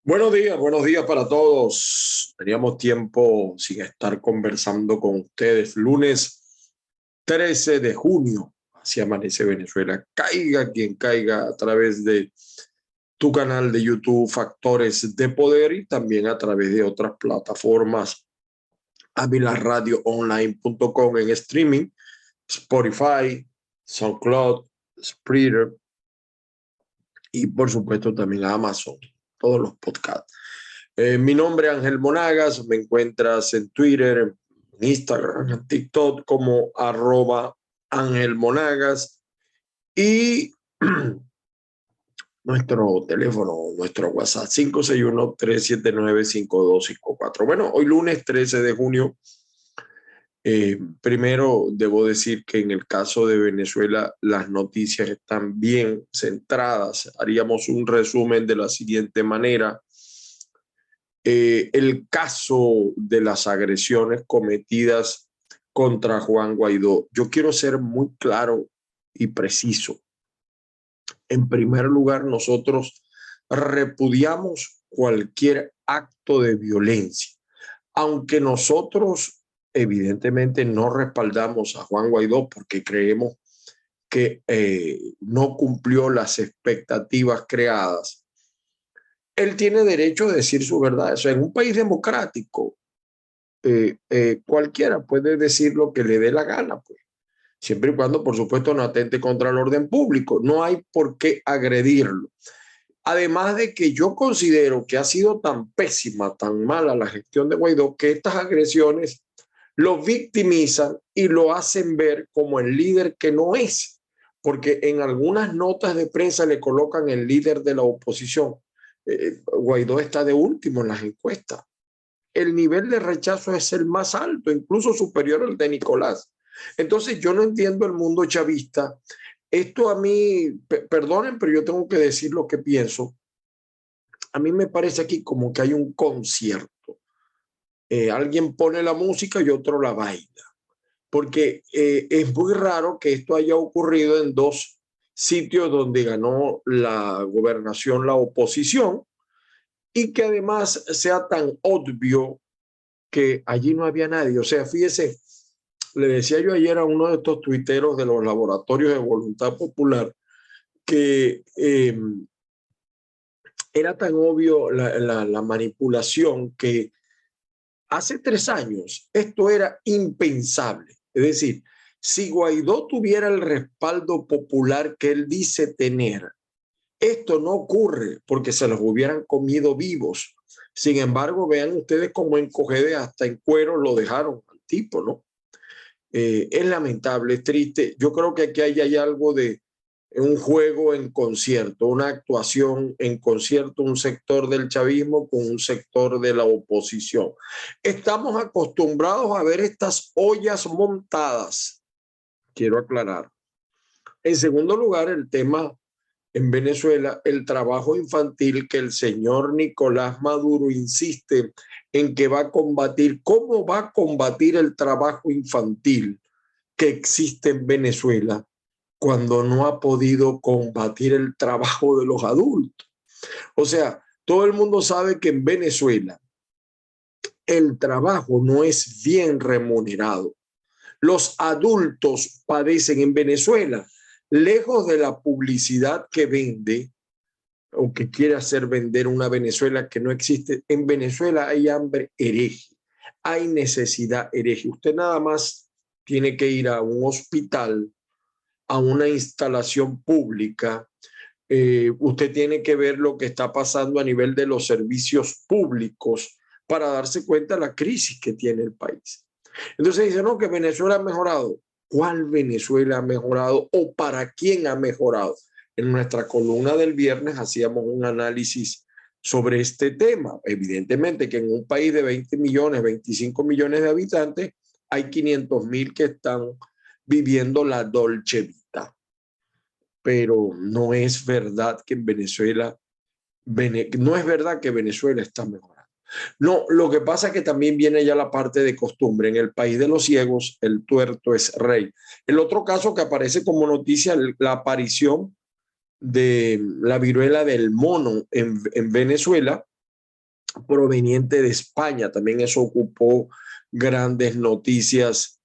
Buenos días para todos. Teníamos tiempo sin estar conversando con ustedes. Lunes 13 de junio, así amanece Venezuela. Caiga quien caiga a través de tu canal de YouTube Factores de Poder y también a través de otras plataformas, avilaradioonline.com en streaming, Spotify, SoundCloud, Spreaker y por supuesto también a Amazon, todos los podcasts. Mi nombre es Ángel Monagas, me encuentras en Twitter, en Instagram, en TikTok como @Ángel Monagas y nuestro teléfono, nuestro WhatsApp 561-379-5254. Bueno, hoy lunes 13 de junio. Primero debo decir que en el caso de Venezuela las noticias están bien centradas. Haríamos un resumen de la siguiente manera. El caso de las agresiones cometidas contra Juan Guaidó. Yo quiero ser muy claro y preciso. En primer lugar, nosotros repudiamos cualquier acto de violencia, aunque nosotros evidentemente no respaldamos a Juan Guaidó porque creemos que no cumplió las expectativas creadas. Él tiene derecho a decir su verdad. O sea, en un país democrático, cualquiera puede decir lo que le dé la gana, pues, siempre y cuando, por supuesto, no atente contra el orden público. No hay por qué agredirlo. Además de que yo considero que ha sido tan pésima, tan mala la gestión de Guaidó, que estas agresiones lo victimizan y lo hacen ver como el líder que no es, porque en algunas notas de prensa le colocan el líder de la oposición. Guaidó está de último en las encuestas. El nivel de rechazo es el más alto, incluso superior al de Nicolás. Entonces yo no entiendo el mundo chavista. Esto a mí, perdonen, pero yo tengo que decir lo que pienso. A mí me parece aquí como que hay un concierto. Alguien pone la música y otro la baila. Porque es muy raro que esto haya ocurrido en dos sitios donde ganó la gobernación la oposición y que además sea tan obvio que allí no había nadie. O sea, fíjese, le decía yo ayer a uno de estos tuiteros de los laboratorios de Voluntad Popular que era tan obvio la manipulación que hace 3 años esto era impensable. Es decir, si Guaidó tuviera el respaldo popular que él dice tener, esto no ocurre porque se los hubieran comido vivos. Sin embargo, vean ustedes cómo en Cogede hasta en cuero lo dejaron al tipo, ¿no? Es lamentable, es triste. Yo creo que aquí hay algo de un juego en concierto, una actuación en concierto, un sector del chavismo con un sector de la oposición. Estamos acostumbrados a ver estas ollas montadas, quiero aclarar. En segundo lugar, el tema en Venezuela, el trabajo infantil que el señor Nicolás Maduro insiste en que va a combatir. ¿Cómo va a combatir el trabajo infantil que existe en Venezuela cuando no ha podido combatir el trabajo de los adultos? O sea, todo el mundo sabe que en Venezuela el trabajo no es bien remunerado. Los adultos padecen en Venezuela, lejos de la publicidad que vende o que quiere hacer vender una Venezuela que no existe. En Venezuela hay hambre hereje, hay necesidad hereje. Usted nada más tiene que ir a un hospital, a una instalación pública. Usted tiene que ver lo que está pasando a nivel de los servicios públicos para darse cuenta de la crisis que tiene el país. Entonces dice, no, que Venezuela ha mejorado. ¿Cuál Venezuela ha mejorado o para quién ha mejorado? En nuestra columna del viernes hacíamos un análisis sobre este tema. Evidentemente que en un país de 20 millones, 25 millones de habitantes, hay 500.000 que están viviendo la dolce vita. Pero no es verdad que en Venezuela, no es verdad que Venezuela está mejorando. No, lo que pasa es que también viene ya la parte de costumbre. En el país de los ciegos, el tuerto es rey. El otro caso que aparece como noticia, la aparición de la viruela del mono en Venezuela, proveniente de España. También eso ocupó grandes noticias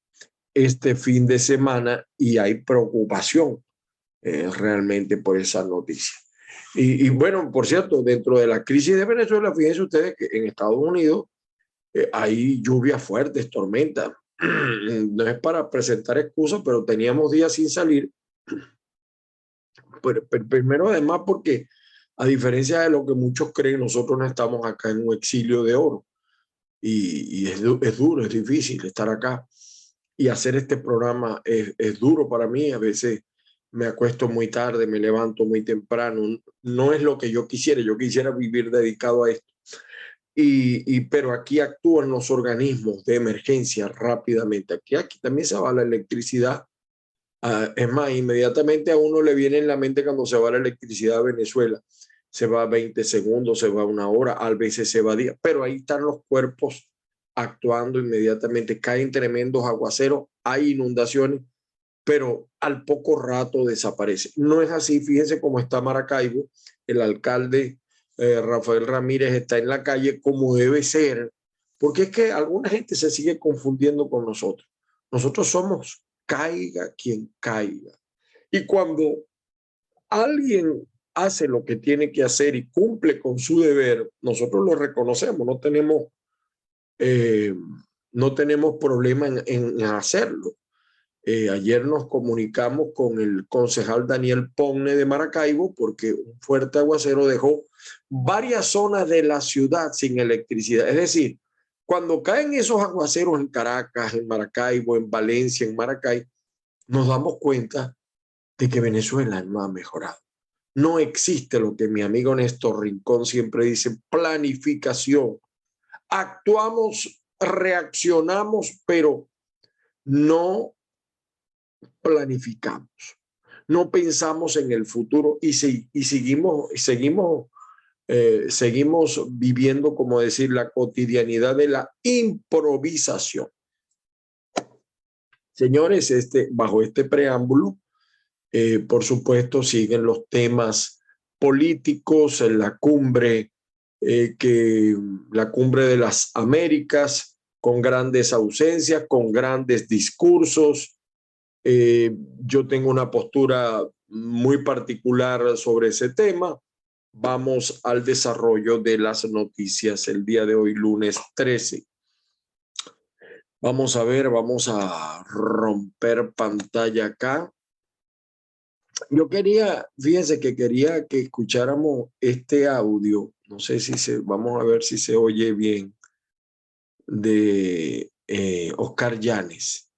este fin de semana y hay preocupación realmente por esa noticia. Y bueno, por cierto, dentro de la crisis de Venezuela, fíjense ustedes que en Estados Unidos hay lluvias fuertes, tormentas. No es para presentar excusas, pero teníamos días sin salir. Pero primero, además, porque a diferencia de lo que muchos creen, nosotros no estamos acá en un exilio de oro. Y es duro, es difícil estar acá. Y hacer este programa es duro para mí. A veces me acuesto muy tarde, me levanto muy temprano. No es lo que yo quisiera. Yo quisiera vivir dedicado a esto. Pero aquí actúan los organismos de emergencia rápidamente. Aquí también se va la electricidad. Es más, inmediatamente a uno le viene en la mente cuando se va la electricidad a Venezuela. Se va 20 segundos, se va una hora, a veces se va días, pero ahí están los cuerpos actuando inmediatamente. Caen tremendos aguaceros, hay inundaciones, pero al poco rato desaparece. No es así, fíjense cómo está Maracaibo. El alcalde Rafael Ramírez está en la calle como debe ser, porque es que alguna gente se sigue confundiendo con nosotros. Nosotros somos caiga quien caiga. Y cuando alguien hace lo que tiene que hacer y cumple con su deber, nosotros lo reconocemos, eh, no tenemos problema en hacerlo. Ayer nos comunicamos con el concejal Daniel Ponne de Maracaibo porque un fuerte aguacero dejó varias zonas de la ciudad sin electricidad. Es decir, cuando caen esos aguaceros en Caracas, en Maracaibo, en Valencia, en Maracay, nos damos cuenta de que Venezuela no ha mejorado. No existe lo que mi amigo Néstor Rincón siempre dice, planificación. Actuamos, reaccionamos, pero no planificamos. No pensamos en el futuro y seguimos viviendo, como decir, la cotidianidad de la improvisación. Señores, bajo este preámbulo, por supuesto, siguen los temas políticos en la cumbre, la cumbre de las Américas, con grandes ausencias, con grandes discursos. Yo tengo una postura muy particular sobre ese tema. Vamos al desarrollo de las noticias el día de hoy, lunes 13. Vamos a ver, vamos a romper pantalla acá. Yo fíjense que quería que escucháramos este audio, no sé vamos a ver si se oye bien, de Oscar Llanes,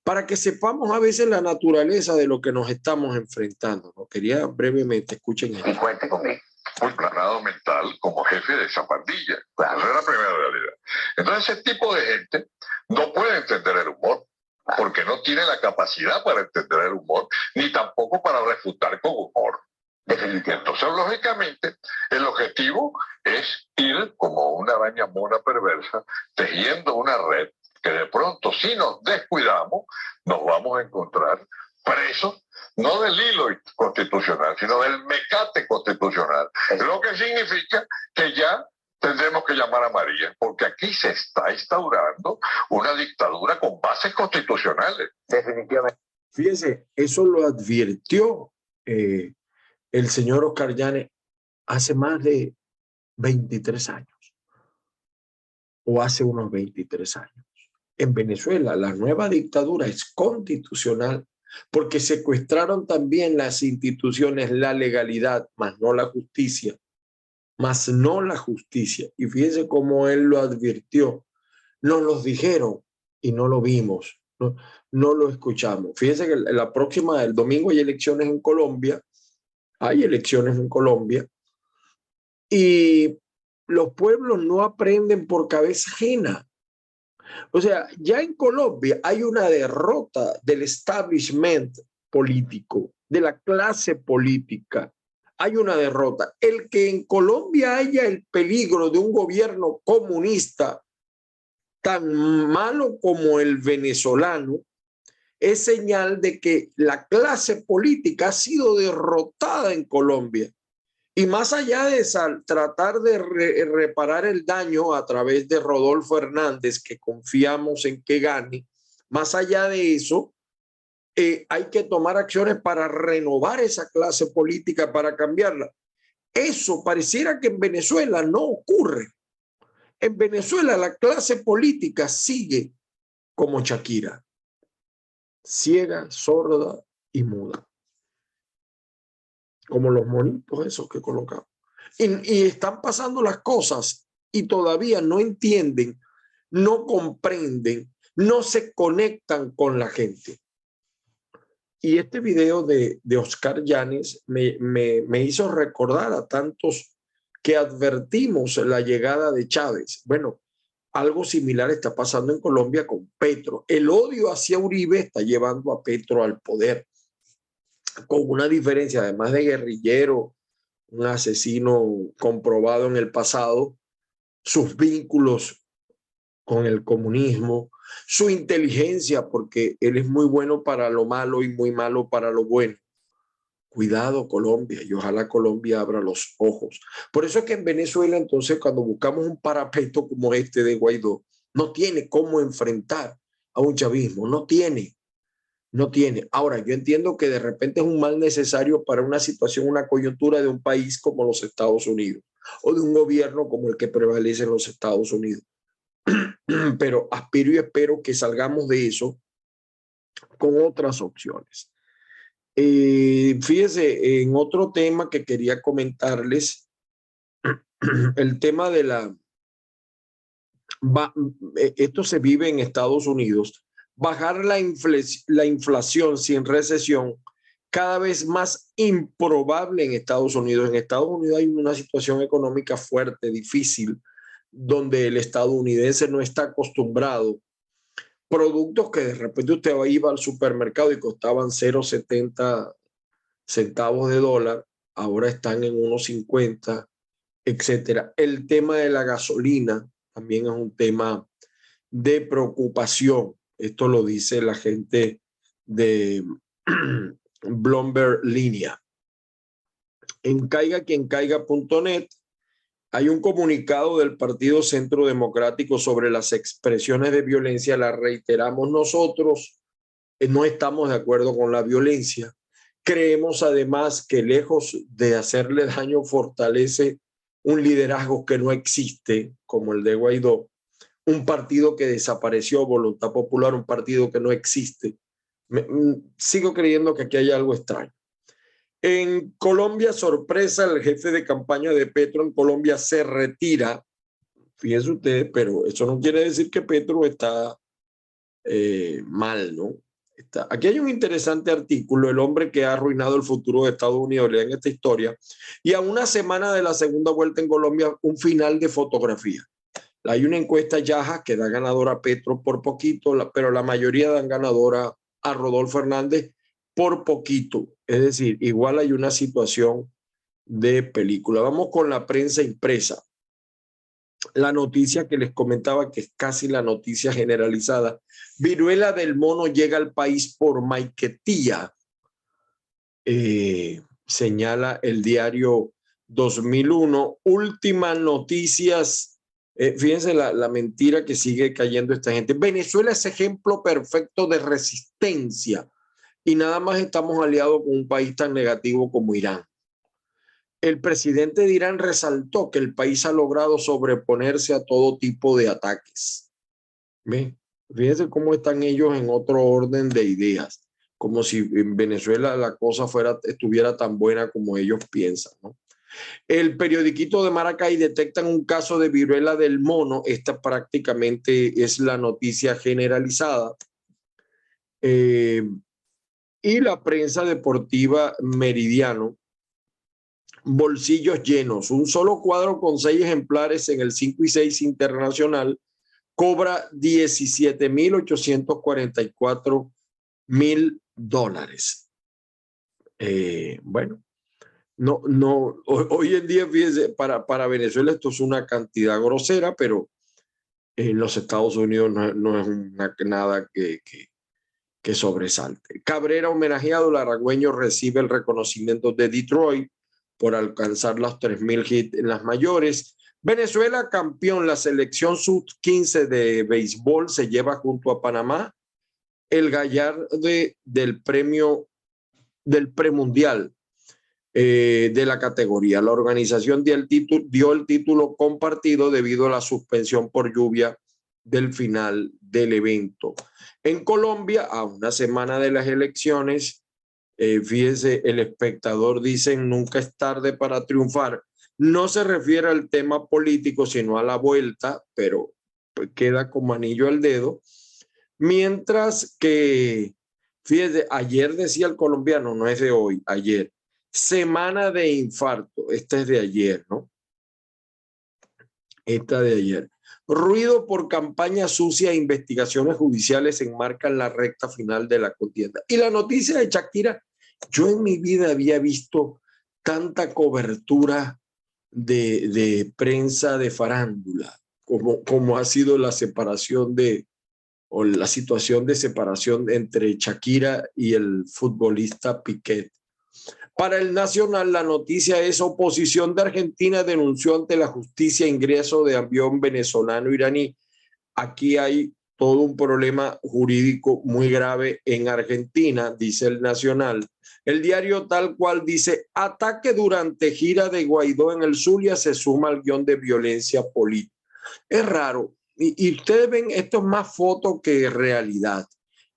para que sepamos a veces la naturaleza de lo que nos estamos enfrentando, ¿no? Quería brevemente, escuchen esto. Y cuente conmigo. Muy planado mental como jefe de esa pandilla. Claro. Esa es la primera realidad. Entonces ese tipo de gente no puede entender el humor, porque no tiene la capacidad para entender el humor, ni tampoco para refutar con humor. Definitivamente. Entonces, lógicamente, el objetivo es ir como una araña mona perversa, tejiendo una red que de pronto, si nos descuidamos, nos vamos a encontrar presos, no del hilo constitucional, sino del mecate constitucional. Lo que significa que ya tendremos que llamar a María, porque aquí se está instaurando una dictadura con bases constitucionales. Definitivamente. Fíjense, eso lo advirtió el señor Oscar Llanes hace más de 23 años, o hace unos 23 años. En Venezuela, la nueva dictadura es constitucional porque secuestraron también las instituciones, la legalidad, más no la justicia. Más no la justicia. Y fíjense cómo él lo advirtió. Nos los dijeron y no lo vimos, no lo escuchamos. Fíjense que la próxima, el domingo hay elecciones en Colombia, y los pueblos no aprenden por cabeza ajena. O sea, ya en Colombia hay una derrota del establishment político, de la clase política. Hay una derrota. El que en Colombia haya el peligro de un gobierno comunista tan malo como el venezolano es señal de que la clase política ha sido derrotada en Colombia Y más allá de tratar de reparar el daño a través de Rodolfo Hernández, que confiamos en que gane, más allá de eso, hay que tomar acciones para renovar esa clase política, para cambiarla. Eso pareciera que en Venezuela no ocurre. En Venezuela la clase política sigue como Shakira, ciega, sorda y muda, como los monitos esos que colocamos. Y están pasando las cosas y todavía no entienden, no comprenden, no se conectan con la gente. Y este video de Oscar Yáñez me hizo recordar a tantos que advertimos la llegada de Chávez. Bueno, algo similar está pasando en Colombia con Petro. El odio hacia Uribe está llevando a Petro al poder, con una diferencia, además de guerrillero, un asesino comprobado en el pasado, sus vínculos con el comunismo, su inteligencia, porque él es muy bueno para lo malo y muy malo para lo bueno. Cuidado, Colombia, y ojalá Colombia abra los ojos. Por eso es que en Venezuela, entonces, cuando buscamos un parapeto como este de Guaidó, no tiene cómo enfrentar a un chavismo, no tiene. Ahora, yo entiendo que de repente es un mal necesario para una situación, una coyuntura de un país como los Estados Unidos o de un gobierno como el que prevalece en los Estados Unidos. Pero aspiro y espero que salgamos de eso con otras opciones. Fíjese, en otro tema que quería comentarles, el tema de esto se vive en Estados Unidos, bajar la inflación sin recesión, cada vez más improbable en Estados Unidos. En Estados Unidos hay una situación económica fuerte, difícil, donde el estadounidense no está acostumbrado. Productos que de repente usted iba al supermercado y costaban 0,70 centavos de dólar, ahora están en 1,50, etcétera. El tema de la gasolina también es un tema de preocupación. Esto lo dice la gente de Bloomberg Línea. En caigaquiencaiga.net hay un comunicado del Partido Centro Democrático sobre las expresiones de violencia. La reiteramos nosotros, no estamos de acuerdo con la violencia. Creemos además que lejos de hacerle daño fortalece un liderazgo que no existe, como el de Guaidó, un partido que desapareció, Voluntad Popular, un partido que no existe. Sigo creyendo que aquí hay algo extraño. En Colombia, sorpresa, el jefe de campaña de Petro en Colombia se retira. Fíjense ustedes, pero eso no quiere decir que Petro está mal, ¿no? Aquí hay un interesante artículo, el hombre que ha arruinado el futuro de Estados Unidos, lean esta historia, y a una semana de la segunda vuelta en Colombia, un final de fotografía. Hay una encuesta Yaja que da ganadora a Petro por poquito, pero la mayoría dan ganadora a Rodolfo Hernández por poquito. Es decir, igual hay una situación de película. Vamos con la prensa impresa. La noticia que les comentaba, que es casi la noticia generalizada. Viruela del mono llega al país por Maiquetía, señala el diario 2001. Últimas noticias. Fíjense la mentira que sigue cayendo esta gente. Venezuela es ejemplo perfecto de resistencia y nada más estamos aliados con un país tan negativo como Irán. El presidente de Irán resaltó que el país ha logrado sobreponerse a todo tipo de ataques. ¿Ve? Fíjense cómo están ellos en otro orden de ideas, como si en Venezuela la cosa estuviera tan buena como ellos piensan, ¿no? El periodiquito de Maracay detectan un caso de viruela del mono. Esta prácticamente es la noticia generalizada. Y la prensa deportiva Meridiano, bolsillos llenos. Un solo cuadro con 6 ejemplares en el 5 y 6 internacional cobra $17,844,000. Bueno, no, hoy en día, fíjense, para Venezuela esto es una cantidad grosera, pero en los Estados Unidos no es nada que sobresalte. Cabrera homenajeado, el aragüeño recibe el reconocimiento de Detroit. por alcanzar los 3.000 hits en las mayores. Venezuela campeón, la selección sub-15 de béisbol se lleva junto a Panamá el gallardo del premio del premundial de la categoría. La organización dio el título compartido debido a la suspensión por lluvia del final del evento. En Colombia, a una semana de las elecciones, fíjese, el espectador dice nunca es tarde para triunfar. No se refiere al tema político, sino a la vuelta, pero pues queda como anillo al dedo. Mientras que, fíjese, ayer decía el colombiano, no es de hoy, ayer, semana de infarto. Esta es de ayer, ¿no? Esta de ayer. Ruido por campaña sucia e investigaciones judiciales enmarcan la recta final de la contienda. Y la noticia de Shakira, yo en mi vida había visto tanta cobertura de prensa de farándula como ha sido la separación o la situación de separación entre Shakira y el futbolista Piqué. Para el Nacional, la noticia es: oposición de Argentina denunció ante la justicia ingreso de avión venezolano-iraní. Aquí hay todo un problema jurídico muy grave en Argentina, dice el Nacional. El diario Tal Cual dice: ataque durante gira de Guaidó en el Zulia se suma al guión de violencia política. Es raro. Y ustedes ven, esto es más foto que realidad.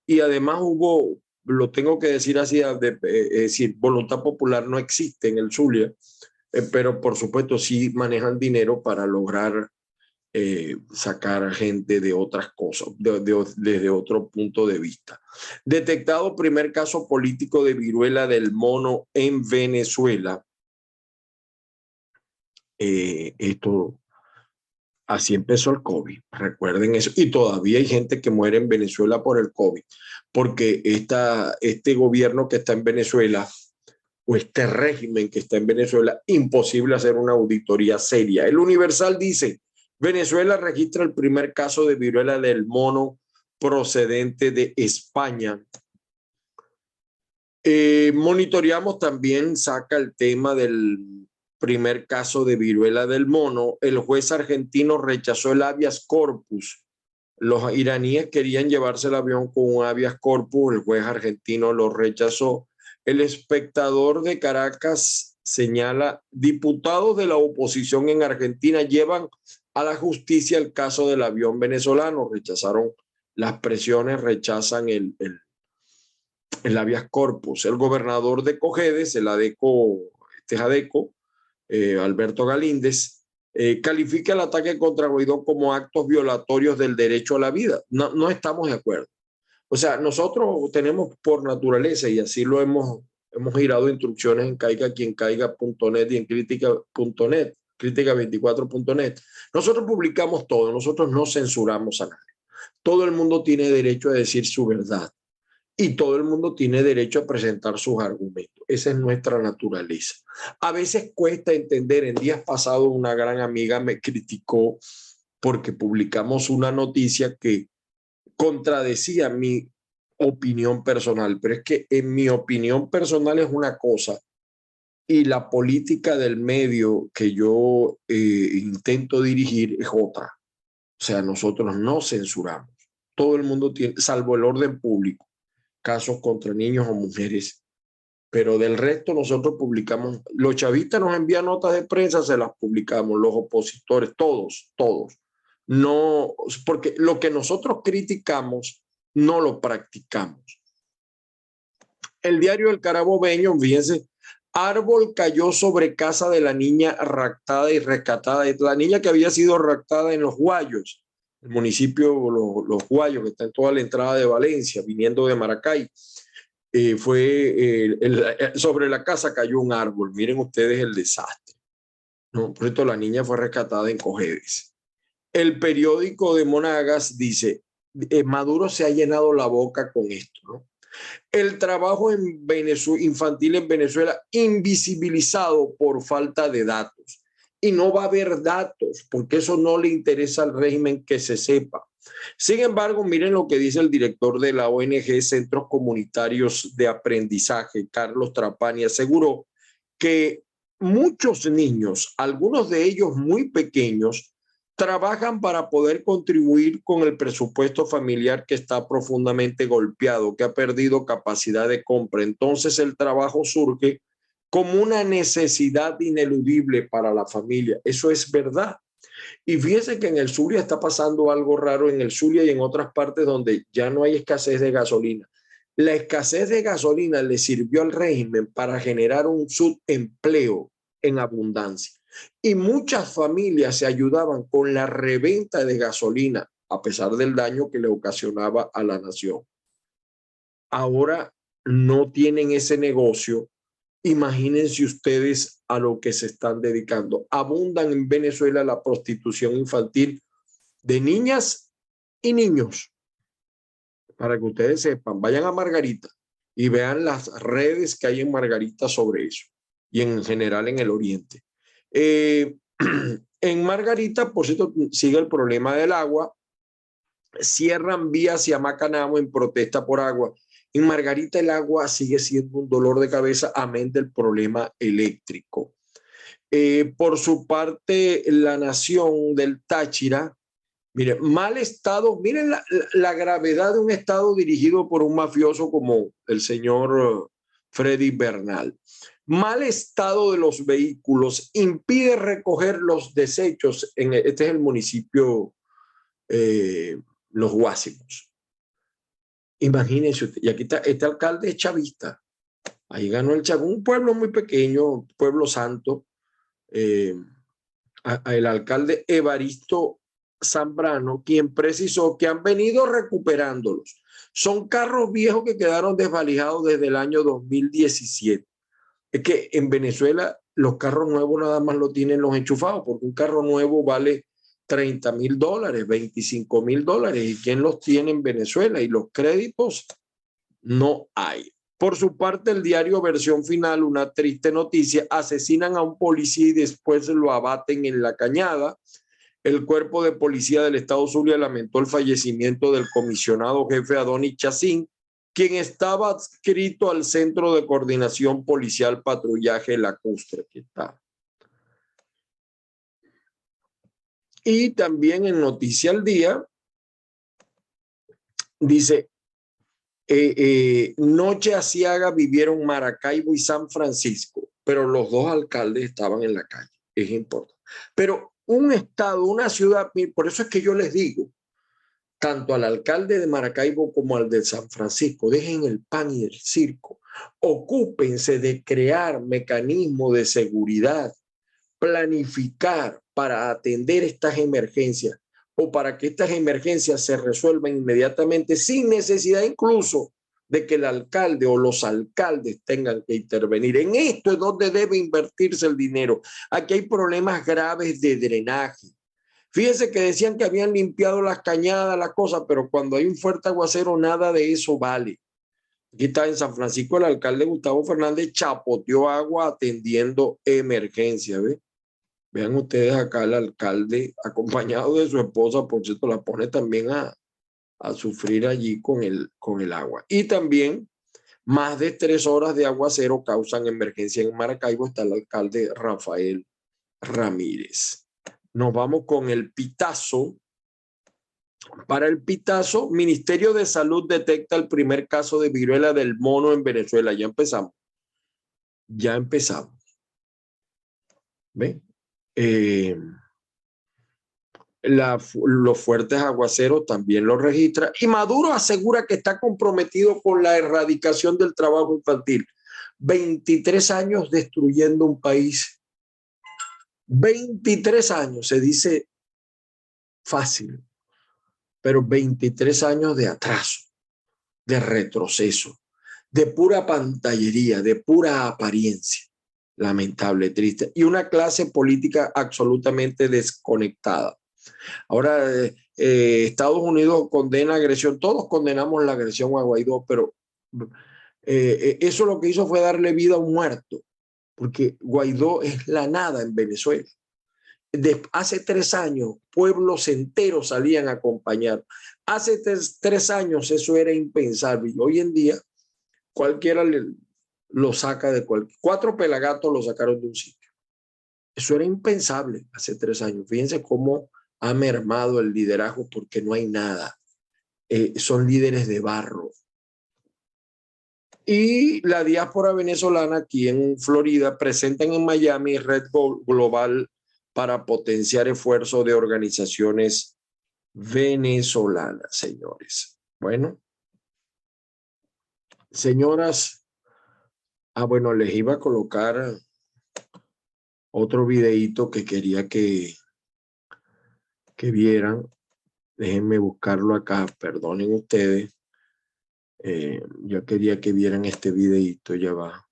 Y además hubo, lo tengo que decir así, es decir, voluntad popular no existe en el Zulia, pero por supuesto sí manejan dinero para lograr sacar gente de otras cosas, desde otro punto de vista. Detectado primer caso político de viruela del mono en Venezuela. Esto... Así empezó el COVID, recuerden eso. Y todavía hay gente que muere en Venezuela por el COVID, porque este gobierno que está en Venezuela, o este régimen que está en Venezuela, imposible hacer una auditoría seria. El Universal dice: Venezuela registra el primer caso de viruela del mono procedente de España. Monitoreamos también, saca el tema del primer caso de viruela del mono. El juez argentino rechazó el habeas corpus. Los iraníes querían llevarse el avión con un habeas corpus, el juez argentino lo rechazó. El Espectador de Caracas señala: diputados de la oposición en Argentina llevan a la justicia el caso del avión venezolano. Rechazaron las presiones, rechazan el habeas corpus. El gobernador de Cojedes, el Jadeco, Alberto Galíndez, califica el ataque contra Guaidó como actos violatorios del derecho a la vida. No estamos de acuerdo. O sea, nosotros tenemos por naturaleza, y así lo hemos girado instrucciones en caigaquiencaiga.net y en crítica.net, crítica24.net. Nosotros publicamos todo, nosotros no censuramos a nadie. Todo el mundo tiene derecho a decir su verdad. Y todo el mundo tiene derecho a presentar sus argumentos. Esa es nuestra naturaleza. A veces cuesta entender. En días pasados una gran amiga me criticó porque publicamos una noticia que contradecía mi opinión personal. Pero es que en mi opinión personal es una cosa y la política del medio que yo intento dirigir es otra. O sea, nosotros no censuramos. Todo el mundo tiene, salvo el orden público, casos contra niños o mujeres, pero del resto nosotros publicamos. Los chavistas nos envían notas de prensa, se las publicamos, los opositores, todos. No, porque lo que nosotros criticamos no lo practicamos. El diario El Carabobeño, fíjense: árbol cayó sobre casa de la niña raptada y rescatada. La niña que había sido raptada en Los Guayos, el municipio Los Guayos, que está en toda la entrada de Valencia, viniendo de Maracay. Sobre la casa cayó un árbol. Miren ustedes el desastre, ¿no? Por esto la niña fue rescatada en Cojedes. El periódico de Monagas dice: Maduro se ha llenado la boca con esto, ¿no? El trabajo infantil en Venezuela invisibilizado por falta de datos. Y no va a haber datos, porque eso no le interesa al régimen que se sepa. Sin embargo, miren lo que dice el director de la ONG Centros Comunitarios de Aprendizaje, Carlos Trapani. Aseguró que muchos niños, algunos de ellos muy pequeños, trabajan para poder contribuir con el presupuesto familiar que está profundamente golpeado, que ha perdido capacidad de compra. Entonces el trabajo surge como una necesidad ineludible para la familia. Eso es verdad. Y fíjense que en el Zulia está pasando algo raro, en el Zulia y en otras partes donde ya no hay escasez de gasolina. La escasez de gasolina le sirvió al régimen para generar un subempleo en abundancia. Y muchas familias se ayudaban con la reventa de gasolina, a pesar del daño que le ocasionaba a la nación. Ahora no tienen ese negocio. Imagínense ustedes a lo que se están dedicando. Abundan en Venezuela la prostitución infantil de niñas y niños. Para que ustedes sepan, vayan a Margarita y vean las redes que hay en Margarita sobre eso y en general en el Oriente. En Margarita, por cierto, sigue el problema del agua. Cierran vías hacia Macanamo en protesta por agua. En Margarita el agua sigue siendo un dolor de cabeza, amén del problema eléctrico. Por su parte, la nación del Táchira, miren, mal estado, miren la gravedad de un estado dirigido por un mafioso como el señor Freddy Bernal. Mal estado de los vehículos impide recoger los desechos. Este es el municipio Los Guásimos. Imagínense usted, y aquí está, este alcalde es chavista. Ahí ganó el Chavo, un pueblo muy pequeño, pueblo santo. El alcalde Evaristo Zambrano, quien precisó que han venido recuperándolos. Son carros viejos que quedaron desvalijados desde el año 2017. Es que en Venezuela los carros nuevos nada más lo tienen los enchufados, porque un carro nuevo vale $30,000, $25,000. ¿Y quién los tiene en Venezuela? Y los créditos no hay. Por su parte, el diario Versión Final, una triste noticia: asesinan a un policía y después lo abaten en la cañada. El cuerpo de policía del estado Zulia lamentó el fallecimiento del comisionado jefe Adonis Chacín, quien estaba adscrito al Centro de Coordinación Policial Patrullaje Lacustre. Aquí está. Y también en Noticia al Día dice: noche aciaga vivieron Maracaibo y San Francisco, pero los dos alcaldes estaban en la calle. Es importante. Pero un estado, una ciudad, por eso es que yo les digo, tanto al alcalde de Maracaibo como al de San Francisco, dejen el pan y el circo, ocúpense de crear mecanismos de seguridad, planificar para atender estas emergencias o para que estas emergencias se resuelvan inmediatamente sin necesidad incluso de que el alcalde o los alcaldes tengan que intervenir. En esto es donde debe invertirse el dinero. Aquí hay problemas graves de drenaje. Fíjense que decían que habían limpiado las cañadas, las cosas, pero cuando hay un fuerte aguacero nada de eso vale. Aquí está en San Francisco, el alcalde Gustavo Fernández chapoteó agua atendiendo emergencias. ¿Ve? Vean ustedes acá el alcalde acompañado de su esposa, por cierto, la pone también a sufrir allí con el agua. Y también más de 3 horas de aguacero causan emergencia en Maracaibo. Está el alcalde Rafael Ramírez. Nos vamos con el pitazo. Para el pitazo, Ministerio de Salud detecta el primer caso de viruela del mono en Venezuela. Ya empezamos. Ya empezamos. ¿Ven? Los fuertes aguaceros también lo registra, y Maduro asegura que está comprometido con la erradicación del trabajo infantil. 23 años destruyendo un país. 23 años, se dice fácil, pero 23 años de atraso, de retroceso, de pura pantallería, de pura apariencia. Lamentable, triste. Y una clase política absolutamente desconectada. Ahora, Estados Unidos condena agresión. Todos condenamos la agresión a Guaidó, pero eso lo que hizo fue darle vida a un muerto, porque Guaidó es la nada en Venezuela. Hace 3 años, pueblos enteros salían a acompañar. Hace 3 años eso era impensable. Y hoy en día, cualquiera lo saca de cualquier. 4 pelagatos lo sacaron de un sitio. Eso era impensable hace 3 años. Fíjense cómo ha mermado el liderazgo porque no hay nada. Son líderes de barro. Y la diáspora venezolana aquí en Florida presentan en Miami Red Global para potenciar esfuerzos de organizaciones venezolanas, señores. Bueno, señoras, bueno, les iba a colocar otro videíto que quería que vieran. Déjenme buscarlo acá, perdonen ustedes. Yo quería que vieran este videíto, ya va.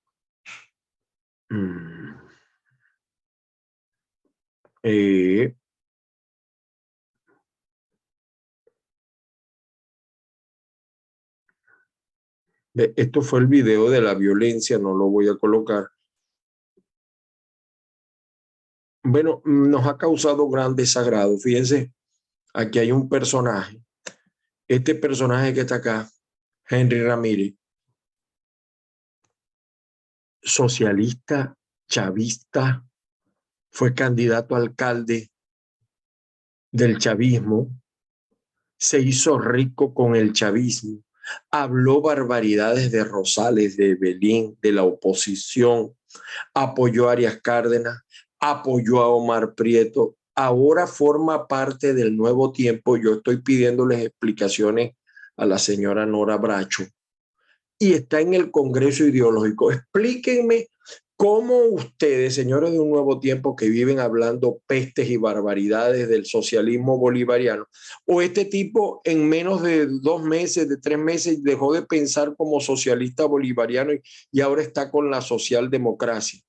Esto fue el video de la violencia, no lo voy a colocar. Bueno, nos ha causado gran desagrado. Fíjense, aquí hay un personaje. Este personaje que está acá, Henry Ramírez, socialista, chavista, fue candidato a alcalde del chavismo, se hizo rico con el chavismo, habló barbaridades de Rosales, de Belín, de la oposición, apoyó a Arias Cárdenas, apoyó a Omar Prieto, ahora forma parte del Nuevo Tiempo. Yo estoy pidiéndoles explicaciones a la señora Nora Bracho y está en el Congreso Ideológico. Explíquenme cómo ustedes, señores de un Nuevo Tiempo que viven hablando pestes y barbaridades del socialismo bolivariano, o este tipo en menos de 2 meses, de 3 meses, dejó de pensar como socialista bolivariano y ahora está con la socialdemocracia.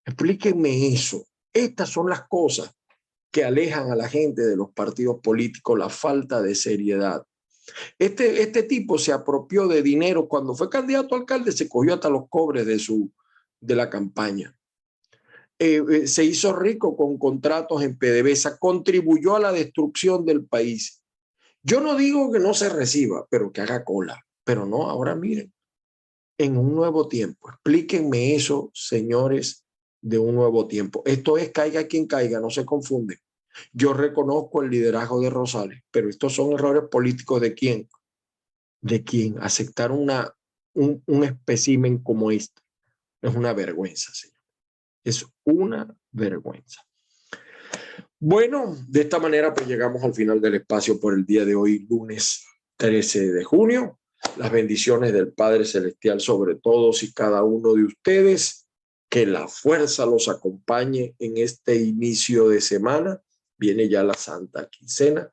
Explíquenme eso. Estas son las cosas que alejan a la gente de los partidos políticos, la falta de seriedad. Este tipo se apropió de dinero. Cuando fue candidato a alcalde se cogió hasta los cobres de la campaña. Se hizo rico con contratos en PDVSA, contribuyó a la destrucción del país. Yo no digo que no se reciba, pero que haga cola. Pero no, ahora miren, en un Nuevo Tiempo. Explíquenme eso, señores de un Nuevo Tiempo. Esto es caiga quien caiga, no se confunde. Yo reconozco el liderazgo de Rosales, pero estos son errores políticos de quién. ¿De quién? Aceptar un espécimen como este. Es una vergüenza, señor. Es una vergüenza. Bueno, de esta manera pues llegamos al final del espacio por el día de hoy, lunes 13 de junio. Las bendiciones del Padre Celestial sobre todos y cada uno de ustedes. Que la fuerza los acompañe en este inicio de semana. Viene ya la Santa Quincena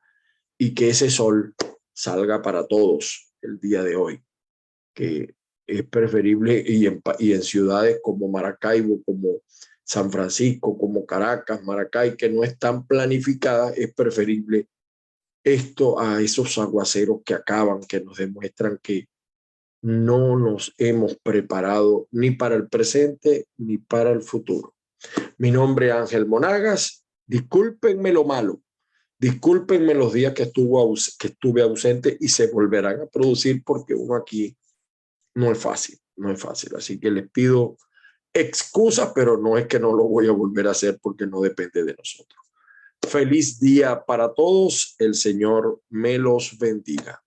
y que ese sol salga para todos el día de hoy. Que es preferible y en ciudades como Maracaibo, como San Francisco, como Caracas, Maracay, que no están planificadas, es preferible esto a esos aguaceros que acaban, que nos demuestran que no nos hemos preparado ni para el presente ni para el futuro. Mi nombre es Ángel Monagas. Discúlpenme lo malo. Discúlpenme los días que estuve ausente y se volverán a producir porque uno aquí no es fácil, no es fácil. Así que les pido excusas, pero no es que no lo voy a volver a hacer porque no depende de nosotros. Feliz día para todos. El Señor me los bendiga.